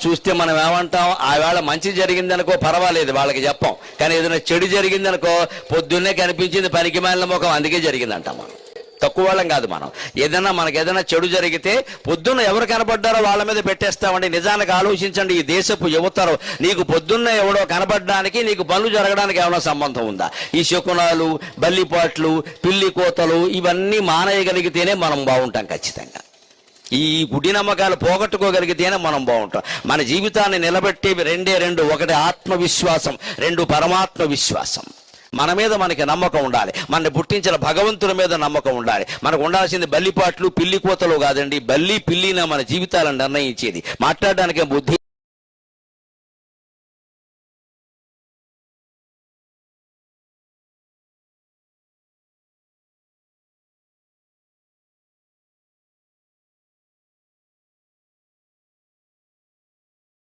చూస్తే మనం ఏమంటాం, ఆ వేళ మంచి జరిగిందనుకో పర్వాలేదు వాళ్ళకి చెప్పాం, కానీ ఏదైనా చెడు జరిగిందనుకో పొద్దున్నే కనిపించింది పనికి మాలిన ముఖం అందుకే జరిగిందంటాం. మనం తక్కువ వాళ్ళం కాదు. మనం మనకి ఏదైనా చెడు జరిగితే పొద్దున్న ఎవరు కనబడ్డారో వాళ్ళ మీద పెట్టేస్తామండి. నిజానికి ఆలోచించండి, ఈ దేశపు యువతరం నీకు పొద్దున్న ఎవడో కనబడడానికి నీకు పనులు జరగడానికి ఏమైనా సంబంధం ఉందా? ఈ శకునాలు, బల్లిపాట్లు, పిల్లి కోతలు ఇవన్నీ మానేయగలిగితేనే మనం బాగుంటాం. ఖచ్చితంగా ఈ గుడి నమ్మకాలు పోగొట్టుకోగలిగితేనే మనం బాగుంటాం. మన జీవితాన్ని నిలబెట్టేవి రెండు, ఒకటి ఆత్మవిశ్వాసం, రెండు పరమాత్మ విశ్వాసం. మన మీద మనకి నమ్మకం ఉండాలి, మనని పుట్టించిన భగవంతుడి మీద నమ్మకం ఉండాలి. మనకు ఉండాల్సింది బల్లిపాట్లు, పిల్లి కోతలు కాదండి. బల్లి పిల్లిన మన జీవితాలను నిర్ణయించేది. మాట్లాడడానికి బుద్ధి